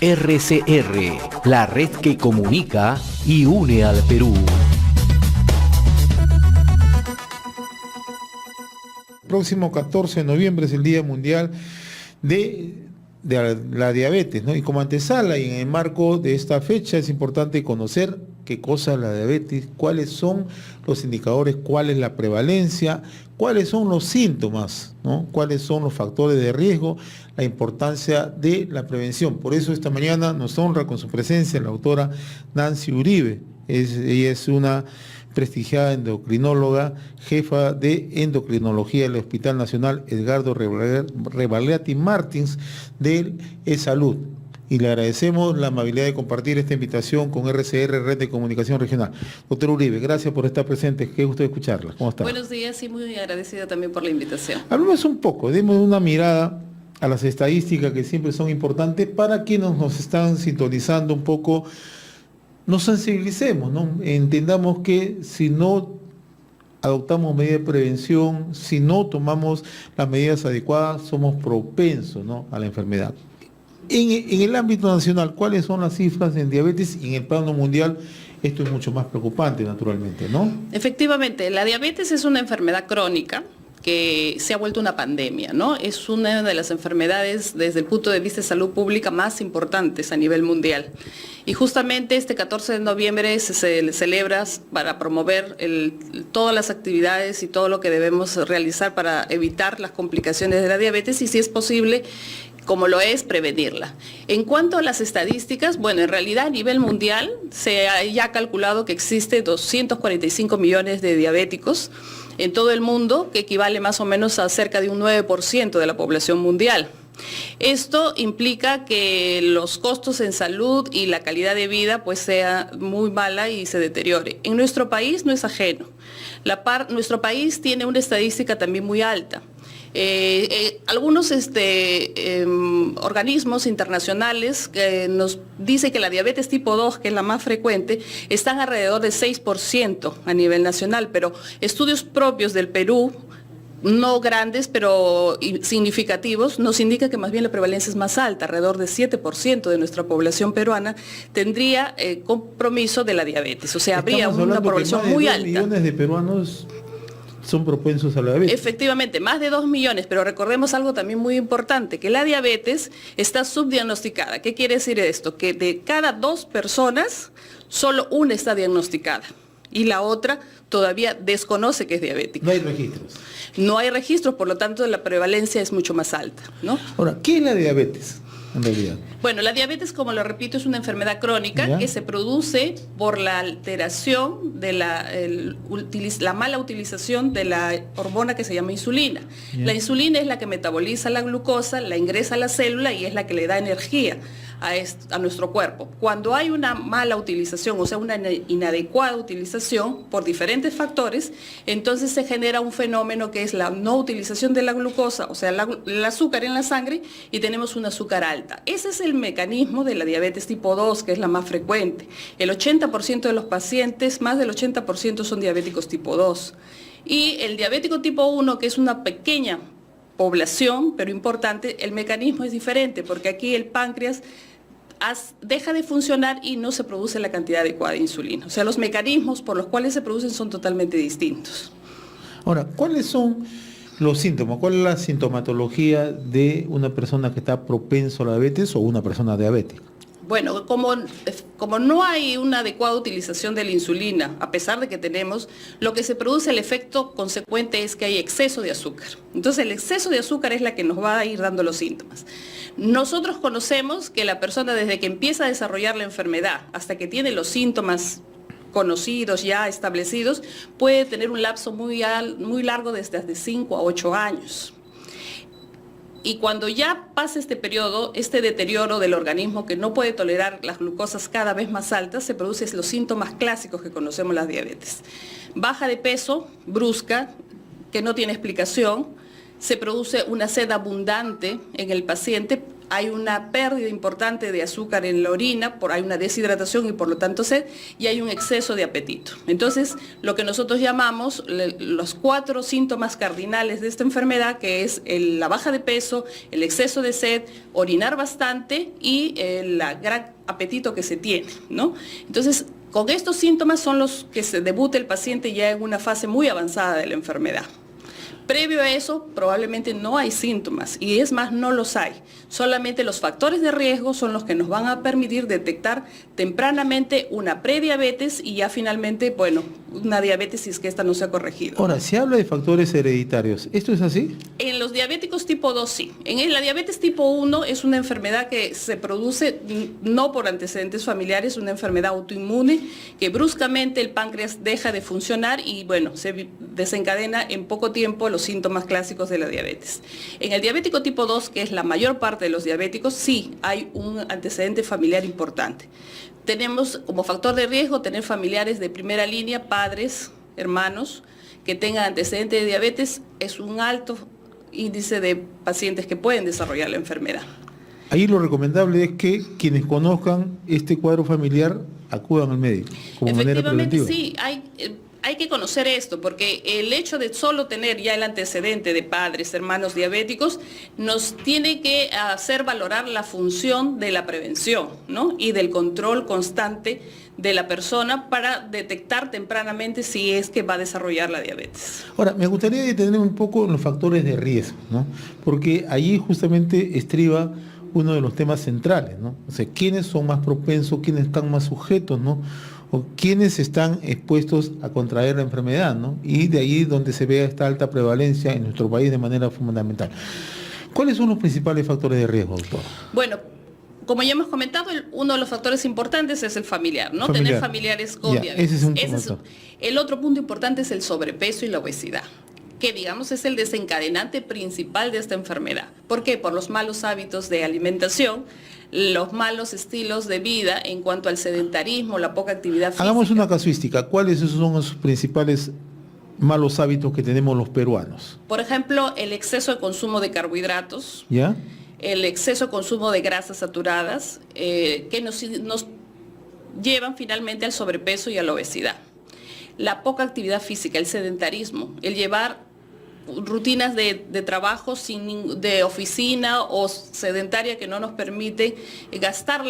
RCR, la red que comunica y une al Perú. Próximo 14 de noviembre es el Día Mundial de la diabetes, ¿no? Y como antesala y en el marco de esta fecha es importante conocer qué cosa es la diabetes, cuáles son los indicadores, cuál es la prevalencia, cuáles son los síntomas, ¿no? Cuáles son los factores de riesgo, la importancia de la prevención. Por eso esta mañana nos honra con su presencia la doctora Nancy Uribe. Ella es una prestigiada endocrinóloga, jefa de endocrinología del Hospital Nacional Edgardo Rebagliati Martins de E-Salud. Y le agradecemos la amabilidad de compartir esta invitación con RCR, Red de Comunicación Regional. Doctor Uribe, gracias por estar presente. Qué gusto escucharla. ¿Cómo está? Buenos días y muy agradecida también por la invitación. Hablemos un poco, demos una mirada a las estadísticas que siempre son importantes para quienes nos están sintonizando un poco. Nos sensibilicemos, ¿no? Entendamos que si no adoptamos medidas de prevención, si no tomamos las medidas adecuadas, somos propensos, ¿no?, a la enfermedad. En el ámbito nacional, ¿cuáles son las cifras en diabetes? Y en el plano mundial, esto es mucho más preocupante, naturalmente, ¿no? Efectivamente, la diabetes es una enfermedad crónica que se ha vuelto una pandemia, ¿no? Es una de las enfermedades desde el punto de vista de salud pública más importantes a nivel mundial. Y justamente este 14 de noviembre se celebra para promover todas las actividades y todo lo que debemos realizar para evitar las complicaciones de la diabetes y, si es posible, como lo es, prevenirla. En cuanto a las estadísticas, bueno, en realidad a nivel mundial se ha ya calculado que existe 245 millones de diabéticos en todo el mundo, que equivale más o menos a cerca de un 9% de la población mundial. Esto implica que los costos en salud y la calidad de vida pues sea muy mala y se deteriore. En nuestro país no es ajeno. Nuestro país tiene una estadística también muy alta. Algunos organismos internacionales nos dicen que la diabetes tipo 2, que es la más frecuente, están alrededor del 6% a nivel nacional, pero estudios propios del Perú, no grandes, pero significativos, nos indica que más bien la prevalencia es más alta, alrededor del 7% de nuestra población peruana tendría compromiso de la diabetes, o sea, habría una población muy alta. Millones de peruanos son propensos a la diabetes. Efectivamente, más de 2 millones, pero recordemos algo también muy importante, que la diabetes está subdiagnosticada. ¿Qué quiere decir esto? Que de cada 2 personas, solo una está diagnosticada y la otra todavía desconoce que es diabética. No hay registros. No hay registros, por lo tanto la prevalencia es mucho más alta, ¿no? Ahora, ¿qué es la diabetes en realidad? Bueno, la diabetes, como lo repito, es una enfermedad crónica, ¿ya?, que se produce por la alteración de la mala utilización de la hormona que se llama insulina. ¿Ya? La insulina es la que metaboliza la glucosa, la ingresa a la célula y es la que le da energía a nuestro cuerpo. Cuando hay una mala utilización, o sea, una inadecuada utilización por diferentes factores, entonces se genera un fenómeno que es la no utilización de la glucosa, o sea, el azúcar en la sangre, y tenemos un azúcar alta. Ese es el mecanismo de la diabetes tipo 2, que es la más frecuente. El 80% de los pacientes, más del 80% son diabéticos tipo 2. Y el diabético tipo 1, que es una pequeña población, pero importante, el mecanismo es diferente, porque aquí el páncreas deja de funcionar y no se produce la cantidad adecuada de insulina. O sea, los mecanismos por los cuales se producen son totalmente distintos. Ahora, ¿cuáles son los síntomas? ¿Cuál es la sintomatología de una persona que está propenso a la diabetes o una persona diabética? Bueno, como no hay una adecuada utilización de la insulina, a pesar de que tenemos, lo que se produce, el efecto consecuente es que hay exceso de azúcar. Entonces el exceso de azúcar es la que nos va a ir dando los síntomas. Nosotros conocemos que la persona, desde que empieza a desarrollar la enfermedad hasta que tiene los síntomas conocidos, ya establecidos, puede tener un lapso muy largo, desde 5 a 8 años. Y cuando ya pasa este periodo, este deterioro del organismo que no puede tolerar las glucosas cada vez más altas, se producen los síntomas clásicos que conocemos las diabetes. Baja de peso, brusca, que no tiene explicación, se produce una sed abundante en el paciente, hay una pérdida importante de azúcar en la orina, hay una deshidratación y por lo tanto sed, y hay un exceso de apetito. Entonces, lo que nosotros llamamos los 4 síntomas cardinales de esta enfermedad, que es la baja de peso, el exceso de sed, orinar bastante y el gran apetito que se tiene, ¿no? Entonces, con estos síntomas son los que se debuta el paciente ya en una fase muy avanzada de la enfermedad. Previo a eso, probablemente no hay síntomas, y es más, no los hay. Solamente los factores de riesgo son los que nos van a permitir detectar tempranamente una prediabetes y ya finalmente, bueno, una diabetes si es que esta no se ha corregido. Ahora, se habla de factores hereditarios. ¿Esto es así? En los diabéticos tipo 2 sí. En la diabetes tipo 1 es una enfermedad que se produce no por antecedentes familiares, una enfermedad autoinmune que bruscamente el páncreas deja de funcionar y bueno, se desencadena en poco tiempo los síntomas clásicos de la diabetes. En el diabético tipo 2, que es la mayor parte de los diabéticos, sí hay un antecedente familiar importante. Tenemos como factor de riesgo tener familiares de primera línea, padres, hermanos, que tengan antecedente de diabetes, es un alto índice de pacientes que pueden desarrollar la enfermedad. Ahí lo recomendable es que quienes conozcan este cuadro familiar acudan al médico como manera preventiva. Sí, hay que conocer esto, porque el hecho de solo tener ya el antecedente de padres, hermanos diabéticos, nos tiene que hacer valorar la función de la prevención, ¿no? Y del control constante de la persona para detectar tempranamente si es que va a desarrollar la diabetes. Ahora, me gustaría detener un poco en los factores de riesgo, ¿no? Porque allí justamente estriba uno de los temas centrales, ¿no? O sea, ¿quiénes son más propensos, quiénes están más sujetos, ¿no? O quiénes están expuestos a contraer la enfermedad, ¿no? Y de ahí donde se vea esta alta prevalencia en nuestro país de manera fundamental. ¿Cuáles son los principales factores de riesgo, doctor? Bueno, como ya hemos comentado, uno de los factores importantes es el familiar, ¿no? Tener familiares con diabetes. Ese es el otro punto importante es el sobrepeso y la obesidad, que digamos es el desencadenante principal de esta enfermedad. ¿Por qué? Por los malos hábitos de alimentación, los malos estilos de vida en cuanto al sedentarismo, la poca actividad física. Hagamos una casuística. ¿Cuáles son los principales malos hábitos que tenemos los peruanos? Por ejemplo, el exceso de consumo de carbohidratos, ¿ya? El exceso de consumo de grasas saturadas, que nos llevan finalmente al sobrepeso y a la obesidad. La poca actividad física, el sedentarismo, el llevar rutinas de trabajo de oficina o sedentaria que no nos permite gastar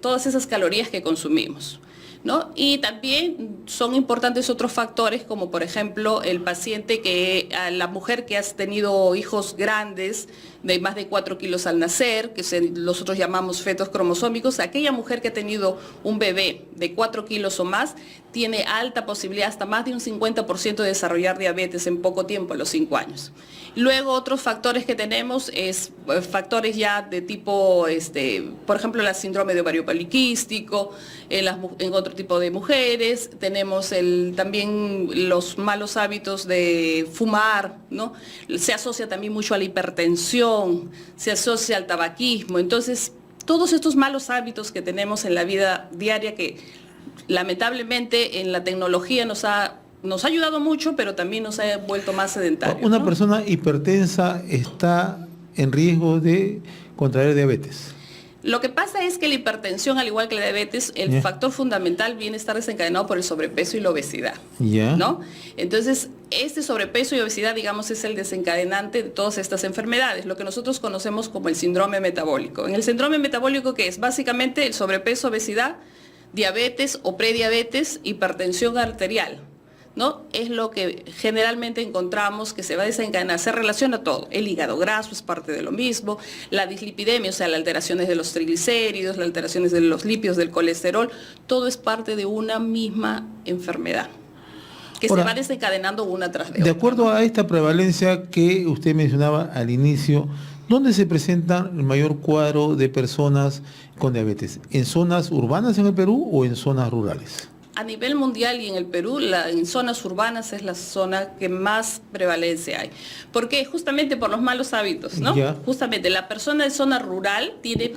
todas esas calorías que consumimos, ¿no? Y también son importantes otros factores como por ejemplo el paciente la mujer que ha tenido hijos grandes de más de 4 kilos al nacer, que nosotros llamamos fetos cromosómicos. Aquella mujer que ha tenido un bebé de 4 kilos o más tiene alta posibilidad, hasta más de un 50% de desarrollar diabetes en poco tiempo, a los 5 años. Luego otros factores que tenemos es factores ya de tipo, por ejemplo, el síndrome de ovario poliquístico, en otro tipo de mujeres. Tenemos también los malos hábitos de fumar, ¿no? Se asocia también mucho a la hipertensión, se asocia al tabaquismo. Entonces, todos estos malos hábitos que tenemos en la vida diaria, que lamentablemente en la tecnología nos ha ayudado mucho, pero también nos ha vuelto más sedentarios. Una ¿no? persona hipertensa está en riesgo de contraer diabetes. Lo que pasa es que la hipertensión, al igual que la diabetes, el factor fundamental viene a estar desencadenado por el sobrepeso y la obesidad, ¿no? Entonces, este sobrepeso y obesidad, digamos, es el desencadenante de todas estas enfermedades, lo que nosotros conocemos como el síndrome metabólico. En el síndrome metabólico, ¿qué es? Básicamente el sobrepeso, obesidad, diabetes o prediabetes, hipertensión arterial, ¿no? Es lo que generalmente encontramos que se va a desencadenar, se relaciona todo. El hígado graso es parte de lo mismo, la dislipidemia, o sea, las alteraciones de los triglicéridos, las alteraciones de los lípidos, del colesterol, todo es parte de una misma enfermedad que se va desencadenando una tras de otra. De acuerdo a esta prevalencia que usted mencionaba al inicio, ¿dónde se presenta el mayor cuadro de personas con diabetes? ¿En zonas urbanas en el Perú o en zonas rurales? A nivel mundial y en el Perú, en zonas urbanas es la zona que más prevalencia hay. ¿Por qué? Justamente por los malos hábitos, ¿no? Justamente la persona de zona rural tiene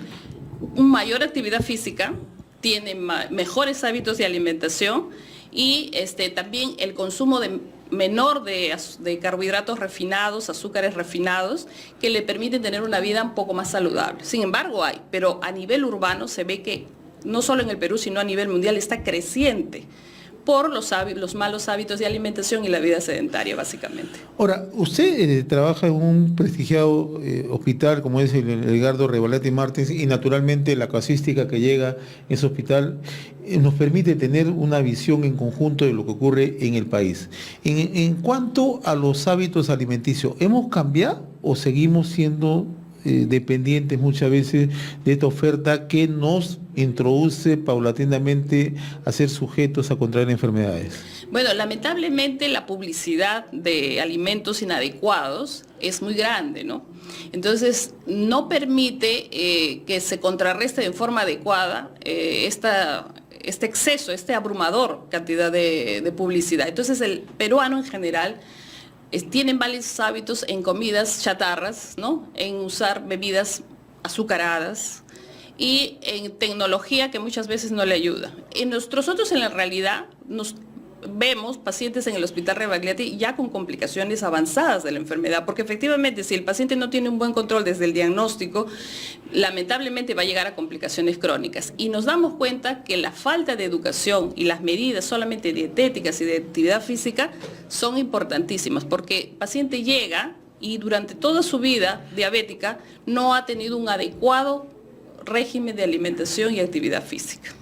una mayor actividad física, tiene mejores hábitos de alimentación y también el consumo de menor de carbohidratos refinados, azúcares refinados, que le permiten tener una vida un poco más saludable. Sin embargo hay, pero a nivel urbano se ve que no solo en el Perú, sino a nivel mundial está creciente por los malos hábitos de alimentación y la vida sedentaria, básicamente. Ahora, usted trabaja en un prestigiado hospital como es el Edgardo Rebolati Martins, y naturalmente la casuística que llega a ese hospital nos permite tener una visión en conjunto de lo que ocurre en el país. En cuanto a los hábitos alimenticios, ¿hemos cambiado o seguimos siendo dependientes muchas veces de esta oferta que nos introduce paulatinamente a ser sujetos a contraer enfermedades? Bueno, lamentablemente la publicidad de alimentos inadecuados es muy grande, ¿no? Entonces, no permite que se contrarreste de forma adecuada este exceso, este abrumador cantidad de publicidad. Entonces, el peruano en general tienen malos hábitos en comidas chatarras, ¿no? En usar bebidas azucaradas y en tecnología que muchas veces no le ayuda. Nosotros en la realidad nos vemos pacientes en el Hospital Rebagliati ya con complicaciones avanzadas de la enfermedad, porque efectivamente si el paciente no tiene un buen control desde el diagnóstico, lamentablemente va a llegar a complicaciones crónicas. Y nos damos cuenta que la falta de educación y las medidas solamente dietéticas y de actividad física son importantísimas, porque el paciente llega y durante toda su vida diabética no ha tenido un adecuado régimen de alimentación y actividad física.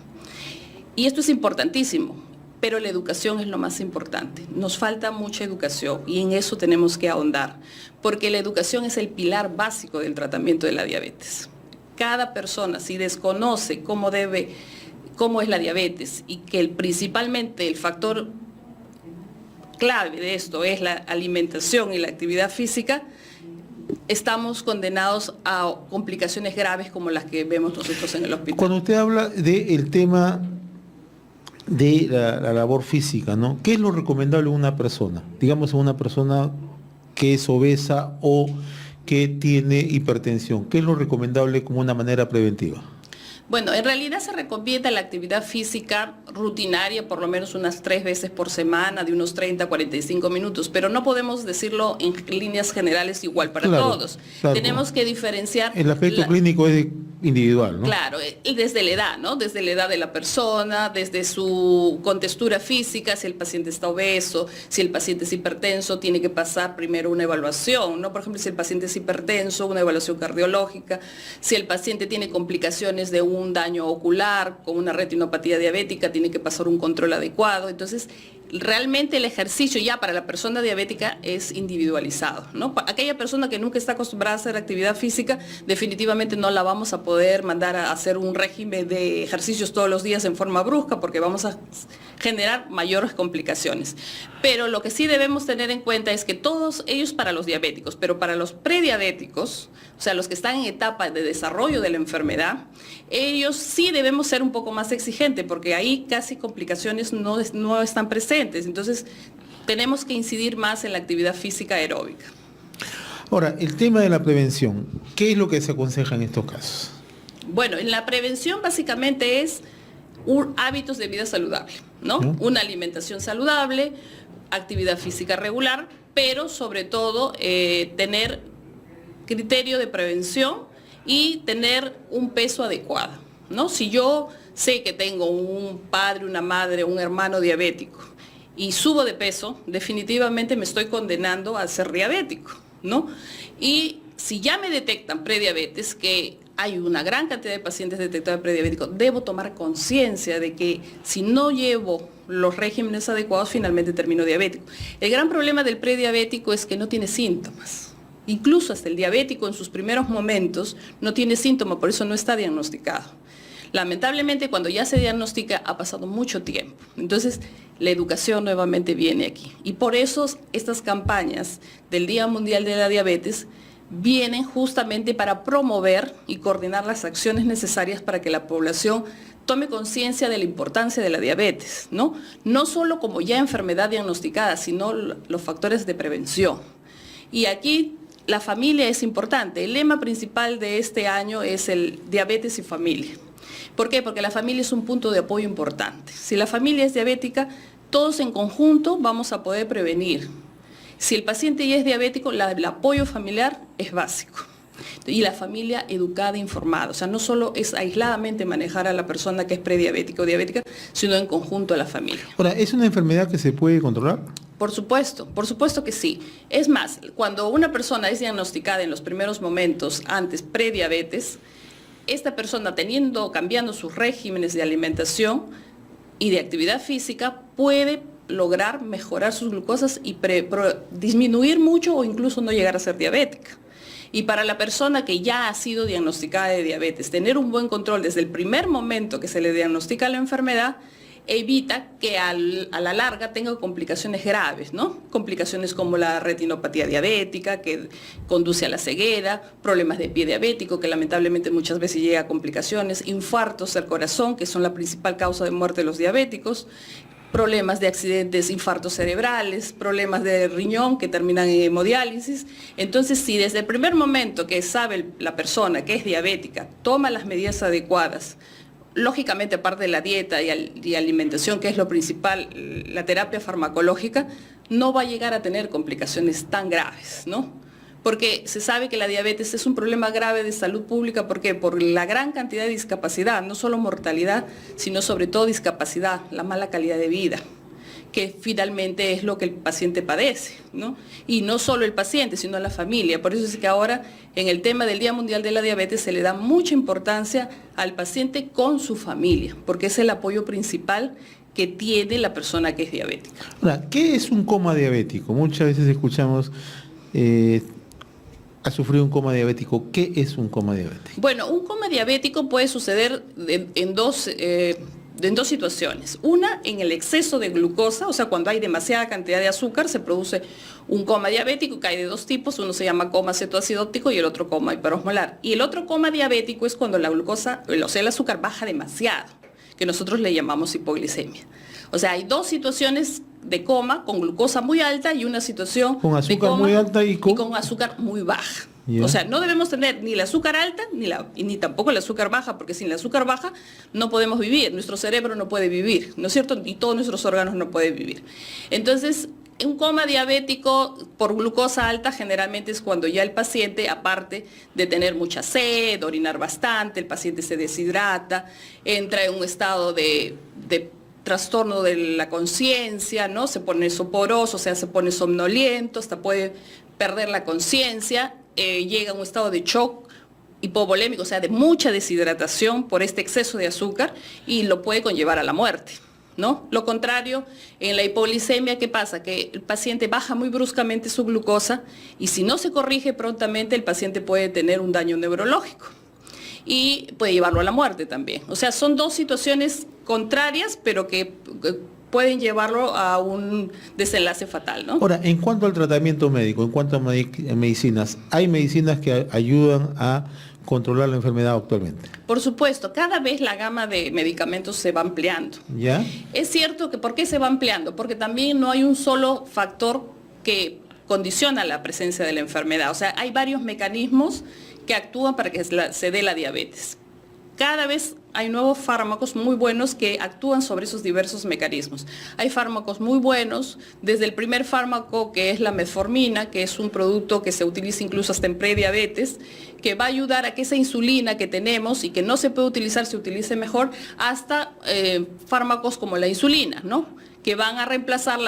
Y esto es importantísimo. Pero la educación es lo más importante. Nos falta mucha educación y en eso tenemos que ahondar, porque la educación es el pilar básico del tratamiento de la diabetes. Cada persona, si desconoce cómo es la diabetes y que principalmente el factor clave de esto es la alimentación y la actividad física, estamos condenados a complicaciones graves como las que vemos nosotros en el hospital. Cuando usted habla del tema de la labor física, ¿no? ¿Qué es lo recomendable en una persona? Digamos, en una persona que es obesa o que tiene hipertensión. ¿Qué es lo recomendable como una manera preventiva? Bueno, en realidad se recomienda la actividad física rutinaria por lo menos unas 3 veces por semana, de unos 30 a 45 minutos, pero no podemos decirlo en líneas generales igual para todos. Claro. Tenemos que diferenciar. El aspecto clínico es individual, ¿no? Claro, y desde la edad, ¿no? Desde la edad de la persona, desde su contextura física, si el paciente está obeso, si el paciente es hipertenso, tiene que pasar primero una evaluación, ¿no? Por ejemplo, si el paciente es hipertenso, una evaluación cardiológica, si el paciente tiene complicaciones de un daño ocular, con una retinopatía diabética, tiene que pasar un control adecuado. Entonces, realmente el ejercicio ya para la persona diabética es individualizado, ¿no? Aquella persona que nunca está acostumbrada a hacer actividad física, definitivamente no la vamos a poder mandar a hacer un régimen de ejercicios todos los días en forma brusca, porque vamos a generar mayores complicaciones. Pero lo que sí debemos tener en cuenta es que todos ellos para los diabéticos, pero para los prediabéticos, o sea, los que están en etapa de desarrollo de la enfermedad, ellos sí debemos ser un poco más exigentes, porque ahí casi complicaciones no están presentes. Entonces, tenemos que incidir más en la actividad física aeróbica. Ahora, el tema de la prevención, ¿qué es lo que se aconseja en estos casos? Bueno, en la prevención básicamente es hábitos de vida saludable, ¿no? Una alimentación saludable, actividad física regular, pero sobre todo tener criterio de prevención y tener un peso adecuado, ¿no? Si yo sé que tengo un padre, una madre, un hermano diabético y subo de peso, definitivamente me estoy condenando a ser diabético, ¿no? Y si ya me detectan prediabetes, que hay una gran cantidad de pacientes detectados prediabéticos, debo tomar conciencia de que si no llevo los regímenes adecuados, finalmente termino diabético. El gran problema del prediabético es que no tiene síntomas. Incluso hasta el diabético en sus primeros momentos no tiene síntomas, por eso no está diagnosticado. Lamentablemente, cuando ya se diagnostica, ha pasado mucho tiempo. Entonces, la educación nuevamente viene aquí. Y por eso estas campañas del Día Mundial de la Diabetes vienen justamente para promover y coordinar las acciones necesarias para que la población tome conciencia de la importancia de la diabetes, ¿no? No solo como ya enfermedad diagnosticada, sino los factores de prevención. Y aquí la familia es importante. El lema principal de este año es el diabetes y familia. ¿Por qué? Porque la familia es un punto de apoyo importante. Si la familia es diabética, Todos en conjunto vamos a poder prevenir. Si el paciente ya es diabético, el apoyo familiar es básico. Y la familia educada e informada. O sea, no solo es aisladamente manejar a la persona que es prediabética o diabética, sino en conjunto a la familia. Ahora, ¿es una enfermedad que se puede controlar? Por supuesto que sí. Es más, cuando una persona es diagnosticada en los primeros momentos antes prediabetes, esta persona cambiando sus regímenes de alimentación y de actividad física puede lograr mejorar sus glucosas y disminuir mucho o incluso no llegar a ser diabética. Y para la persona que ya ha sido diagnosticada de diabetes, tener un buen control desde el primer momento que se le diagnostica la enfermedad evita que a la larga tenga complicaciones graves, ¿no? Complicaciones como la retinopatía diabética, que conduce a la ceguera, problemas de pie diabético, que lamentablemente muchas veces llega a complicaciones, infartos del corazón, que son la principal causa de muerte de los diabéticos, problemas de accidentes, infartos cerebrales, problemas de riñón que terminan en hemodiálisis. Entonces, si desde el primer momento que sabe la persona que es diabética, toma las medidas adecuadas, lógicamente aparte de la dieta y alimentación, que es lo principal, la terapia farmacológica, no va a llegar a tener complicaciones tan graves, ¿no? Porque se sabe que la diabetes es un problema grave de salud pública. ¿Por qué? Por la gran cantidad de discapacidad, no solo mortalidad, sino sobre todo discapacidad, la mala calidad de vida, que finalmente es lo que el paciente padece, ¿no? Y no solo el paciente, sino la familia. Por eso es que ahora, en el tema del Día Mundial de la Diabetes, se le da mucha importancia al paciente con su familia, porque es el apoyo principal que tiene la persona que es diabética. Ahora, ¿qué es un coma diabético? Muchas veces escuchamos... ha sufrido un coma diabético. ¿Qué es un coma diabético? Bueno, un coma diabético puede suceder en dos situaciones. Una, en el exceso de glucosa, o sea, cuando hay demasiada cantidad de azúcar, se produce un coma diabético, que hay de dos tipos. Uno se llama coma cetoacidóptico y el otro coma hiperosmolar. Y el otro coma diabético es cuando la glucosa, o sea, el azúcar baja demasiado, que nosotros le llamamos hipoglicemia. O sea, hay dos situaciones de coma con glucosa muy alta y una situación con azúcar de coma muy alta y con azúcar muy baja. Yeah. O sea, no debemos tener ni el azúcar alta ni tampoco el azúcar baja, porque sin el azúcar baja no podemos vivir, nuestro cerebro no puede vivir, ¿no es cierto? Y todos nuestros órganos no pueden vivir. Entonces, un coma diabético por glucosa alta generalmente es cuando ya el paciente, aparte de tener mucha sed, orinar bastante, el paciente se deshidrata, entra en un estado de trastorno de la conciencia, ¿no? Se pone soporoso, o sea, se pone somnoliento, hasta puede perder la conciencia, llega a un estado de shock hipovolémico, o sea, de mucha deshidratación por este exceso de azúcar y lo puede conllevar a la muerte, ¿no? Lo contrario, en la hipoglicemia, ¿qué pasa? Que el paciente baja muy bruscamente su glucosa y si no se corrige prontamente, el paciente puede tener un daño neurológico y puede llevarlo a la muerte también. O sea, son dos situaciones contrarias, pero que pueden llevarlo a un desenlace fatal, ¿no? Ahora, en cuanto al tratamiento médico, en cuanto a medicinas, ¿hay medicinas que ayudan a controlar la enfermedad actualmente? Por supuesto, cada vez la gama de medicamentos se va ampliando. ¿Ya? Es cierto que ¿por qué se va ampliando? Porque también no hay un solo factor que condiciona la presencia de la enfermedad. O sea, hay varios mecanismos que actúan para que se dé la diabetes. Cada vez hay nuevos fármacos muy buenos que actúan sobre esos diversos mecanismos. Hay fármacos muy buenos, desde el primer fármaco que es la metformina, que es un producto que se utiliza incluso hasta en prediabetes, que va a ayudar a que esa insulina que tenemos y que no se puede utilizar se utilice mejor, hasta fármacos como la insulina, ¿no? Que van a reemplazar,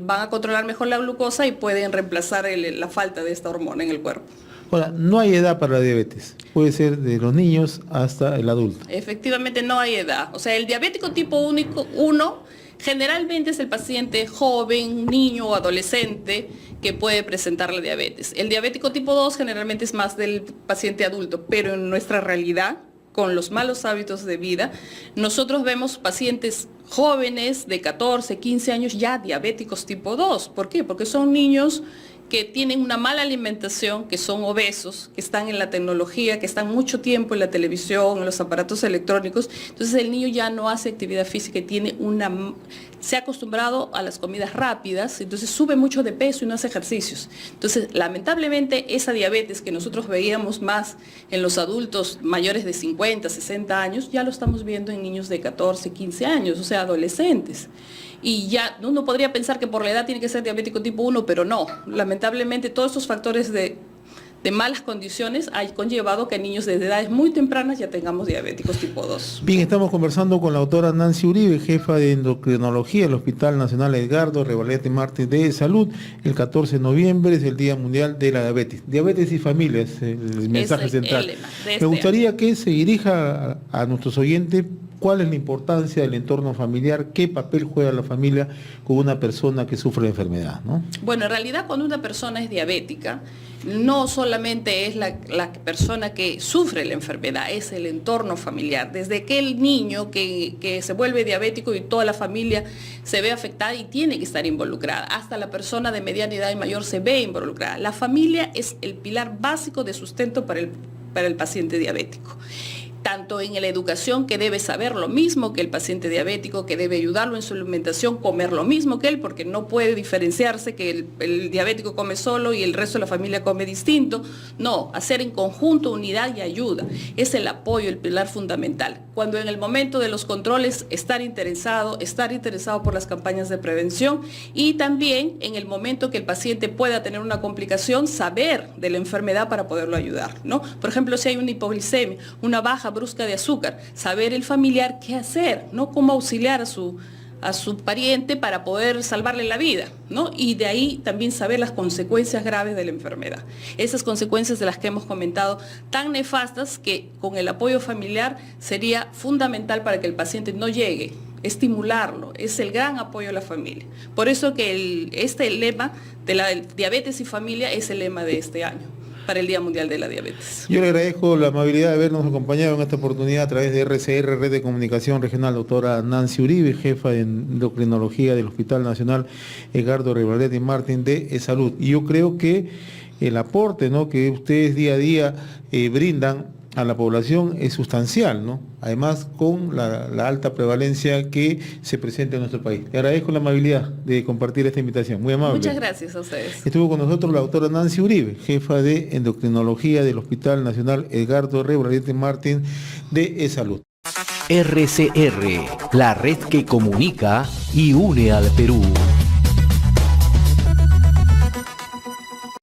van a controlar mejor la glucosa y pueden reemplazar la falta de esta hormona en el cuerpo. Ahora, no hay edad para la diabetes, puede ser de los niños hasta el adulto. Efectivamente no hay edad, o sea, el diabético tipo 1 generalmente es el paciente joven, niño o adolescente que puede presentar la diabetes. El diabético tipo 2 generalmente es más del paciente adulto, pero en nuestra realidad, con los malos hábitos de vida, nosotros vemos pacientes jóvenes de 14, 15 años ya diabéticos tipo 2. ¿Por qué? Porque son niños que tienen una mala alimentación, que son obesos, que están en la tecnología, que están mucho tiempo en la televisión, en los aparatos electrónicos. Entonces el niño ya no hace actividad física y se ha acostumbrado a las comidas rápidas, entonces sube mucho de peso y no hace ejercicios. Entonces, lamentablemente, esa diabetes que nosotros veíamos más en los adultos mayores de 50, 60 años, ya lo estamos viendo en niños de 14, 15 años, o sea, adolescentes. Y ya uno podría pensar que por la edad tiene que ser diabético tipo 1, pero no. Lamentablemente todos estos factores de malas condiciones ha conllevado que niños desde edades muy tempranas ya tengamos diabéticos tipo 2. Bien, estamos conversando con la doctora Nancy Uribe, jefa de endocrinología del Hospital Nacional Edgardo Rebolletti Martín de Salud. El 14 de noviembre es el Día Mundial de la Diabetes. Diabetes y familias, el mensaje central. Me gustaría que se dirija a nuestros oyentes cuál es la importancia del entorno familiar, qué papel juega la familia con una persona que sufre la enfermedad, ¿no? Bueno, en realidad cuando una persona es diabética, no solamente es la persona que sufre la enfermedad, es el entorno familiar. Desde que el niño que se vuelve diabético y toda la familia se ve afectada y tiene que estar involucrada, hasta la persona de mediana edad y mayor se ve involucrada. La familia es el pilar básico de sustento para el paciente diabético. Tanto en la educación, que debe saber lo mismo que el paciente diabético, que debe ayudarlo en su alimentación, comer lo mismo que él, porque no puede diferenciarse que el diabético come solo y el resto de la familia come distinto. No, hacer en conjunto unidad y ayuda. Es el apoyo, el pilar fundamental. Cuando en el momento de los controles estar interesado por las campañas de prevención, y también en el momento que el paciente pueda tener una complicación, saber de la enfermedad para poderlo ayudar, ¿no? Por ejemplo, si hay una hipoglicemia, una baja brusca de azúcar, saber el familiar qué hacer, ¿no? Cómo auxiliar a su pariente para poder salvarle la vida, ¿no? Y de ahí también saber las consecuencias graves de la enfermedad. Esas consecuencias de las que hemos comentado, tan nefastas, que con el apoyo familiar sería fundamental para que el paciente no llegue. Estimularlo, es el gran apoyo de la familia. Por eso que este lema de la diabetes y familia es el lema de este año, para el Día Mundial de la Diabetes. Yo le agradezco la amabilidad de habernos acompañado en esta oportunidad a través de RCR, Red de Comunicación Regional, doctora Nancy Uribe, jefa de endocrinología del Hospital Nacional Edgardo Rebolletti Martín de Salud. Y yo creo que el aporte, ¿no?, que ustedes día a día brindan a la población es sustancial, ¿no? Además, con la alta prevalencia que se presenta en nuestro país. Le agradezco la amabilidad de compartir esta invitación. Muy amable. Muchas gracias a ustedes. Estuvo con nosotros la doctora Nancy Uribe, jefa de endocrinología del Hospital Nacional Edgardo Rebolletti Martín de Salud. RCR, la red que comunica y une al Perú.